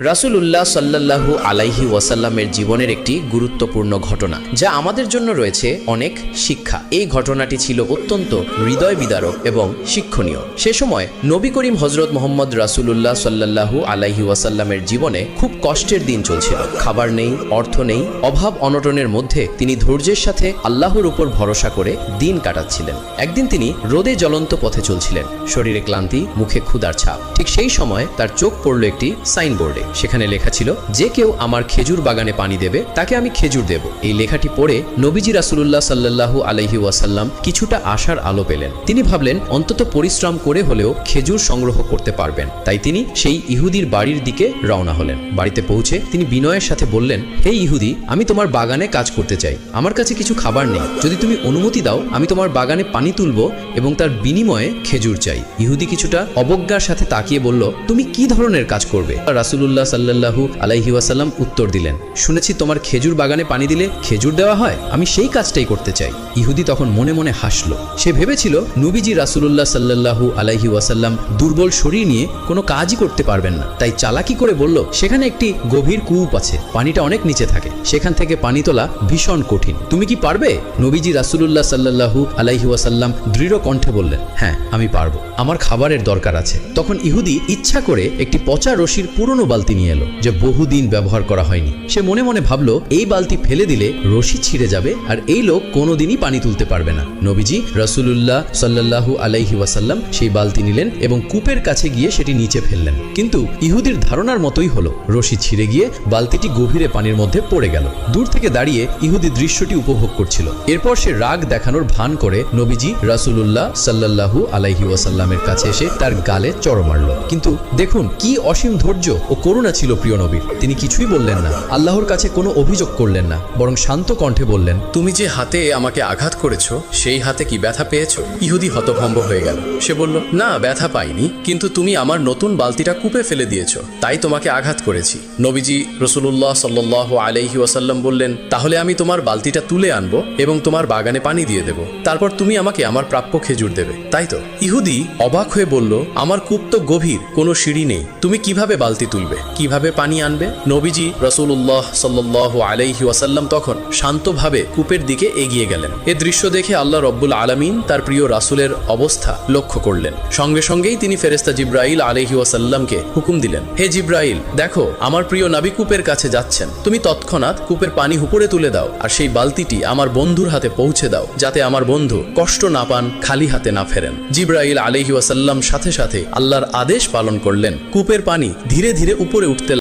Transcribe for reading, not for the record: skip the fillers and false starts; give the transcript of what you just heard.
রাসূলুল্লাহ সাল্লাল্লাহু আলাইহি ওয়াসাল্লামের জীবনের একটি গুরুত্বপূর্ণ ঘটনা, যা আমাদের জন্য রয়েছে অনেক শিক্ষা। এই ঘটনাটি ছিল অত্যন্ত হৃদয় বিদারক এবং শিক্ষণীয়। সে সময় নবী করিম হযরত মুহাম্মদ রাসূলুল্লাহ সাল্লাল্লাহু আলাইহি ওয়াসাল্লামের জীবনে খুব কষ্টের দিন চলছিল। খাবার নেই, অর্থ নেই, অভাব অনটনের মধ্যে তিনি ধৈর্যের সাথে আল্লাহর উপর ভরসা করে দিন কাটাচ্ছিলেন। একদিন তিনি রোদে জ্বলন্ত পথে চলছিলেন, শরীরে ক্লান্তি, মুখে ক্ষুধার ছাপ। ঠিক সেই সময় তার চোখ পড়ল একটি সাইনবোর্ডে। সেখানে লেখা ছিল, যে কেউ আমার খেজুর বাগানে পানি দেবে তাকে আমি খেজুর দেব। এই লেখাটি পড়ে নবীজি রাসূলুল্লাহ সাল্লাল্লাহু আলাইহি ওয়াসাল্লাম কিছুটা আশার আলো পেলেন। তিনি ভাবলেন, অন্তত পরিশ্রম করে হলেও খেজুর সংগ্রহ করতে পারবেন। তাই তিনি সেই ইহুদির বাড়ির দিকে রওনা হলেন। বাড়িতে পৌঁছে তিনি বিনয়ের সাথে বললেন, হে ইহুদি, আমি তোমার বাগানে কাজ করতে চাই। আমার কাছে কিছু খাবার নেই। যদি তুমি অনুমতি দাও, আমি তোমার বাগানে পানি তুলব এবং তার বিনিময়ে খেজুর চাই। ইহুদি কিছুটা অবজ্ঞার সাথে তাকিয়ে বলল, তুমি কি ধরনের কাজ করবে? রাসূলুল্লাহ সাল্লাল্লাহু আলাইহি ওয়াসাল্লাম উত্তর দিলেন, শুনেছি তোমার খেজুর বাগানে পানি দিলে খেজুর দেওয়া হয়, আমি সেই কাজটাই করতে চাই। ইহুদি তখন মনে মনে হাসল। সে ভেবেছিল নবীজি রাসূলুল্লাহ সাল্লাল্লাহু আলাইহি ওয়াসাল্লাম দুর্বল শরীর নিয়ে কোনো কাজই করতে পারবেন না। তাই চালাকি করে বলল, সেখানে একটি গভীর কূপ আছে, পানিটা অনেক নিচে থাকে, সেখান থেকে পানি তোলা ভীষণ কঠিন। তুমি কি পারবে? নবীজি রাসূলুল্লাহ সাল্লাল্লাহু আলাইহি ওয়াসাল্লাম দৃঢ় কণ্ঠে বললেন, হ্যাঁ, আমি পারবো, আমার খাবারের দরকার আছে। তখন ইহুদি ইচ্ছা করে একটি পচা রশির পুরনো বালতি নিয়ে এলো, যে বহুদিন ব্যবহার করা হয়নি। সে মনে মনে ভাবলো, এই বালতি ফেলে দিলে রশি ছিঁড়ে যাবে আর এই লোক কোনোদিনই পানি তুলতে পারবে না। নবীজি রাসূলুল্লাহ সাল্লাল্লাহু আলাইহি ওয়াসাল্লাম সেই বালতি নিলেন এবং কূপের কাছে গিয়ে সেটি নিচে ফেললেন। কিন্তু ইহুদির ধারণার মতোই হলো, রশি ছিঁড়ে গিয়ে বালতিটি গভীরে পানির মধ্যে পড়ে গেল। দূর থেকে দাঁড়িয়ে ইহুদি দৃশ্যটি উপভোগ করছিল। এরপর সে রাগ দেখানোর ভান করে নবীজি রাসূলুল্লাহ সাল্লাল্লাহু আলাইহি ওয়াসাল্লামের কাছে এসে তার গালে চড় মারল। কিন্তু দেখুন কি অসীম ধৈর্য ও করুণা ছিল প্রিয় নবীর। তিনি কিছুই বললেন না, আল্লাহর কাছে কোনো অভিযোগ করলেন না, বরং শান্ত কণ্ঠে বললেন, তুমি যে হাতে আমাকে আঘাত করেছো, সেই হাতে কি ব্যথা পেয়েছো? ইহুদি হতভম্ব হয়ে গেল। সে বলল, না, ব্যথা পাইনি, কিন্তু তুমি আমার নতুন বালতিটা কূপে ফেলে দিয়েছো, তাই তোমাকে আঘাত করেছি। নবীজি রাসূলুল্লাহ সাল্লাল্লাহু আলাইহি ওয়াসাল্লাম বললেন, তাহলে আমি তোমার বালতিটা তুলে আনবো এবং তোমার বাগানে পানি দিয়ে দেব, তারপর তুমি আমাকে আমার প্রাপ্য খেজুর দেবে, তাই তো? ইহুদি অবাক হয়ে বলল, আমার কূপ তো গভীর, কোনো সিঁড়ি নেই, তুমি কিভাবে বালতি তুলবে, কিভাবে পানি আনবে? নবীজি রাসূলুল্লাহ সাল্লাল্লাহু আলাইহি ওয়াসাল্লাম তখন শান্তভাবে কূপের দিকে এগিয়ে গেলেন। এ দৃশ্য দেখে আল্লাহ রব্বুল আলামিন তার প্রিয় রাসূলের অবস্থা লক্ষ্য করলেন। সঙ্গে সঙ্গেই তিনি ফেরেশতা জিবরাইল আলাইহি ওয়াসাল্লামকে হুকুম দিলেন, হে জিবরাইল, দেখো আমার প্রিয় নবী কূপের কাছে যাচ্ছেন, তুমি তৎক্ষণাৎ কূপের পানি উপরে তুলে দাও আর সেই বালতিটি আমার বন্ধুর হাতে পৌঁছে দাও, যাতে আমার বন্ধু কষ্ট না পান, খালি হাতে না ফেরেন। জিবরাইল আলাইহি ওয়াসাল্লাম সাথে সাথে আল্লাহর আদেশ পালন করলেন। কূপের পানি ধীরে ধীরে উপরে উঠতে